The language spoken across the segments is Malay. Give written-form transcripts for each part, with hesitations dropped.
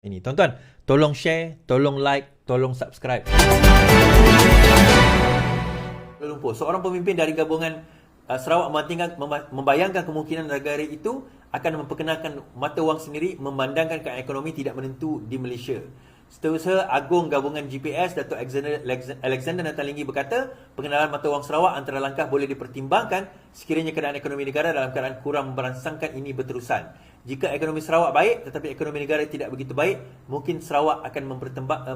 Ini tuan-tuan, tolong share, tolong like, tolong subscribe. Kuala Lumpur, seorang pemimpin dari gabungan Sarawak membayangkan kemungkinan negara itu akan memperkenalkan mata wang sendiri memandangkan keadaan ekonomi tidak menentu di Malaysia. Setiausaha Agung Gabungan GPS Datuk Alexander Natalinggi berkata, pengenalan mata wang Sarawak antara langkah boleh dipertimbangkan sekiranya keadaan ekonomi negara dalam keadaan kurang merangsangkan ini berterusan. Jika ekonomi Sarawak baik tetapi ekonomi negara tidak begitu baik, mungkin Sarawak akan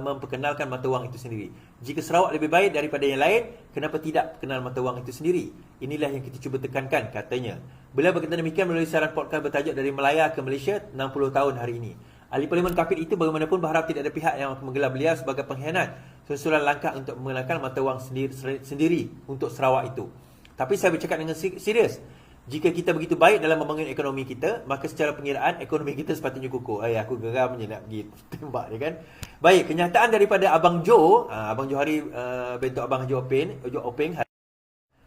memperkenalkan mata wang itu sendiri. Jika Sarawak lebih baik daripada yang lain, kenapa tidak kenal mata wang itu sendiri? Inilah yang kita cuba tekankan, katanya. Beliau berkata demikian melalui siaran podcast bertajuk Dari Melaya ke Malaysia 60 tahun hari ini. Ahli Parlimen Kapit itu bagaimanapun berharap tidak ada pihak yang akan menggelar beliau sebagai pengkhianat susulan langkah untuk mengenalkan mata wang sendiri untuk Sarawak itu. Tapi saya bercakap dengan serius. Jika kita begitu baik dalam membangun ekonomi kita, maka secara pengiraan ekonomi kita sepatutnya kukuh. Aku geramnya nak pergi tembak dia kan. Baik, kenyataan daripada Abang Jo, Abang Johari bentuk Abang Jo Openg,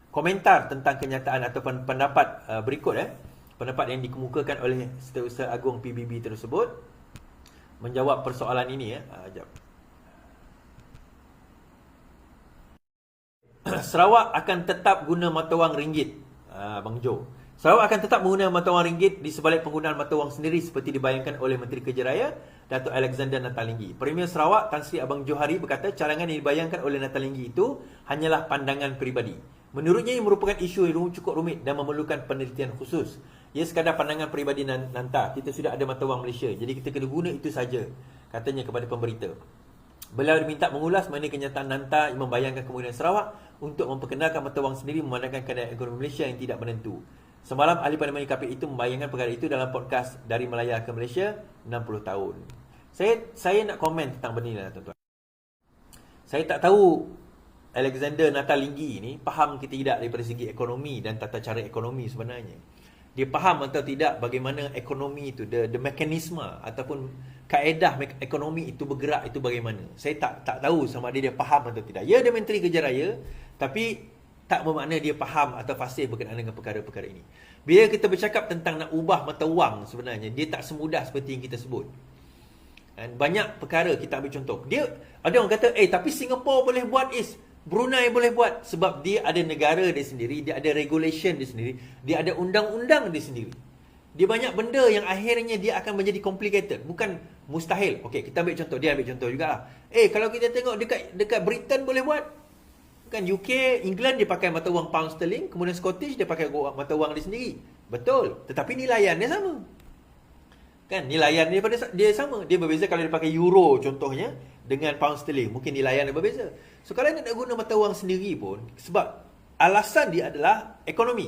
komentar tentang kenyataan ataupun pendapat berikut pendapat yang dikemukakan oleh Setiausaha Agung PBB tersebut menjawab persoalan ini Sarawak akan tetap guna mata wang ringgit. Bang Jo, Sarawak akan tetap menggunakan mata wang ringgit di sebalik penggunaan mata wang sendiri seperti dibayangkan oleh Menteri Kerja Raya Datuk Alexander Natalinggi. Premier Sarawak Tan Sri Abang Johari berkata carangan yang dibayangkan oleh Natalinggi itu hanyalah pandangan peribadi. Menurutnya ia merupakan isu yang cukup rumit dan memerlukan penelitian khusus. Ia sekadar pandangan peribadi Nanta. Kita sudah ada mata wang Malaysia, jadi kita kena guna itu saja, katanya kepada pemberita. Beliau diminta mengulas mengenai kenyataan Nanta yang membayangkan kemudian Sarawak untuk memperkenalkan mata wang sendiri memandangkan keadaan ekonomi Malaysia yang tidak menentu. Semalam ahli Parlimen KP itu membayangkan perkara itu dalam podcast Dari Melaya ke Malaysia 60 tahun. Saya nak komen tentang benda ni tuan-tuan. Saya tak tahu Alexander Natalinggi ni faham ke tidak daripada segi ekonomi dan tata cara ekonomi sebenarnya. Dia faham atau tidak bagaimana ekonomi itu, the mekanisme ataupun kaedah ekonomi itu bergerak itu bagaimana. Saya tak tahu sama ada dia faham atau tidak. Ya, dia Menteri Kerja Raya, tapi tak bermakna dia faham atau fasih berkenaan dengan perkara-perkara ini. Bila kita bercakap tentang nak ubah mata wang sebenarnya, dia tak semudah seperti yang kita sebut. Dan banyak perkara kita ambil contoh. Dia ada orang kata, tapi Singapura boleh buat Brunei boleh buat sebab dia ada negara dia sendiri, dia ada regulation dia sendiri, dia ada undang-undang dia sendiri. Dia banyak benda yang akhirnya dia akan menjadi complicated, bukan mustahil. Okey, kita ambil contoh, dia ambil contoh jugalah. Kalau kita tengok dekat Britain boleh buat. Kan UK, England dia pakai mata wang pound sterling, kemudian Scottish dia pakai mata wang dia sendiri. Betul, tetapi nilaian dia sama. Kan nilaian dia sama. Dia berbeza kalau dia pakai euro contohnya dengan pound sterling, mungkin nilaian dia berbeza. So kalau dia nak guna mata wang sendiri pun, sebab alasan dia adalah ekonomi.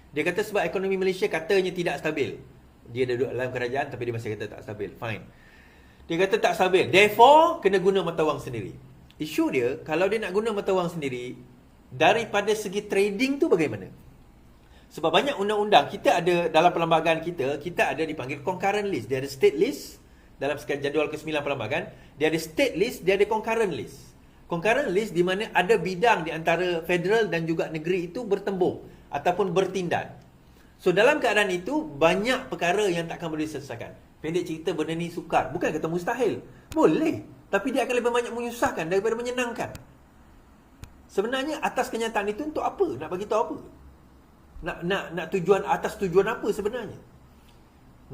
Dia kata sebab ekonomi Malaysia katanya tidak stabil. Dia duduk dalam kerajaan tapi dia masih kata tak stabil. Fine. Dia kata tak stabil, therefore kena guna mata wang sendiri. Isu dia, kalau dia nak guna mata wang sendiri, daripada segi trading tu bagaimana? Sebab banyak undang-undang kita ada dalam perlembagaan kita ada dipanggil concurrent list. Dia ada state list dalam jadual ke-9 perlembagaan, dia ada state list, dia ada concurrent list. Concurrent list di mana ada bidang di antara federal dan juga negeri itu bertembung ataupun bertindak. So dalam keadaan itu banyak perkara yang takkan boleh diselesaikan. Pendek cerita, benda ni sukar. Bukan kata mustahil. Boleh, tapi dia akan lebih banyak menyusahkan daripada menyenangkan. Sebenarnya atas kenyataan itu untuk apa? Nak bagi tahu apa? Nak tujuan atas tujuan apa sebenarnya?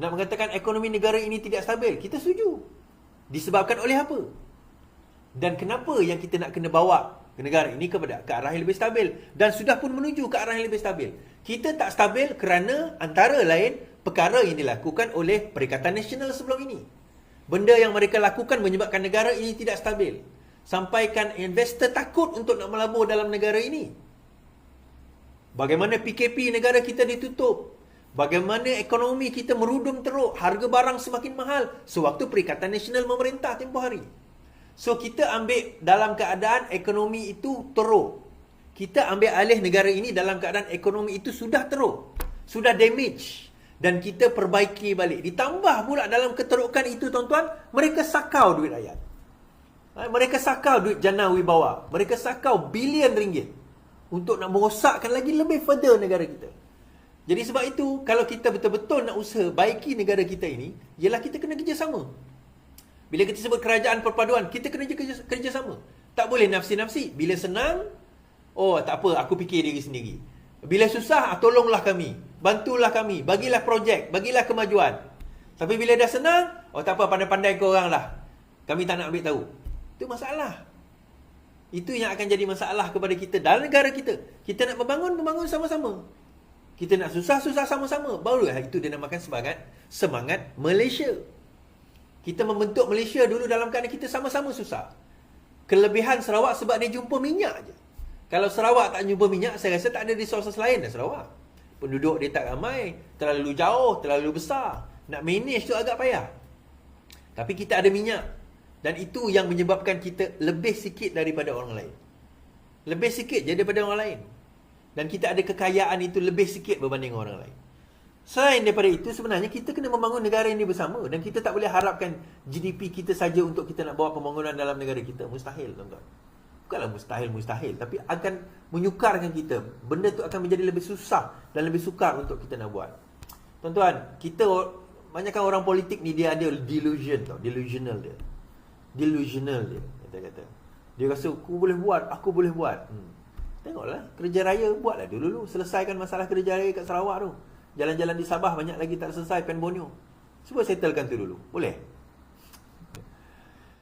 Nak mengatakan ekonomi negara ini tidak stabil, kita setuju. Disebabkan oleh apa? Dan kenapa yang kita nak kena bawa ke negara ini ke arah yang lebih stabil? Dan sudah pun menuju ke arah yang lebih stabil. Kita tak stabil kerana antara lain perkara yang dilakukan oleh Perikatan Nasional sebelum ini. Benda yang mereka lakukan menyebabkan negara ini tidak stabil. Sampaikan investor takut untuk nak melabur dalam negara ini. Bagaimana PKP negara kita ditutup. Bagaimana ekonomi kita merudum teruk. Harga barang semakin mahal sewaktu Perikatan Nasional memerintah tempoh hari. So kita ambil dalam keadaan ekonomi itu teruk. Kita ambil alih negara ini dalam keadaan ekonomi itu sudah teruk, sudah damage, dan kita perbaiki balik. Ditambah pula dalam keterukan itu tuan-tuan, mereka sakau duit rakyat. Mereka sakau duit jana wibawa. Mereka sakau bilion ringgit untuk nak merosakkan lagi lebih further negara kita. Jadi sebab itu, kalau kita betul-betul nak usaha baiki negara kita ini, ialah kita kena kerjasama. Bila kita sebut kerajaan perpaduan, kita kena kerjasama. Tak boleh nafsi-nafsi. Bila senang, oh tak apa, aku fikir diri sendiri. Bila susah, tolonglah kami, bantulah kami, bagilah projek, bagilah kemajuan. Tapi bila dah senang, oh tak apa, pandai-pandai korang lah, kami tak nak ambil tahu. Itu masalah. Itu yang akan jadi masalah kepada kita dalam negara kita. Kita nak membangun sama-sama. Kita nak susah-susah sama-sama. Barulah itu dinamakan semangat Malaysia. Kita membentuk Malaysia dulu dalam keadaan kita sama-sama susah. Kelebihan Sarawak sebab dia jumpa minyak je. Kalau Sarawak tak jumpa minyak, saya rasa tak ada resources lain dah Sarawak. Penduduk dia tak ramai, terlalu jauh, terlalu besar. Nak manage tu agak payah. Tapi kita ada minyak. Dan itu yang menyebabkan kita lebih sikit daripada orang lain. Lebih sikit je daripada orang lain. Dan kita ada kekayaan itu lebih sikit berbanding orang lain. Selain daripada itu, sebenarnya kita kena membangun negara ini bersama. Dan kita tak boleh harapkan GDP kita saja untuk kita nak bawa pembangunan dalam negara kita. Mustahil, tuan-tuan. Bukanlah mustahil, tapi akan menyukarkan kita. Benda tu akan menjadi lebih susah dan lebih sukar untuk kita nak buat. Tuan-tuan, kita, banyakkan orang politik ni dia ada delusion tau. Delusional dia, kata. Dia rasa aku boleh buat. Tengoklah, kerja raya buatlah dulu. Selesaikan masalah kerja raya kat Sarawak tu. Jalan-jalan di Sabah banyak lagi tak selesai, Pen Borneo. Cuba settlekan tu dulu. Boleh?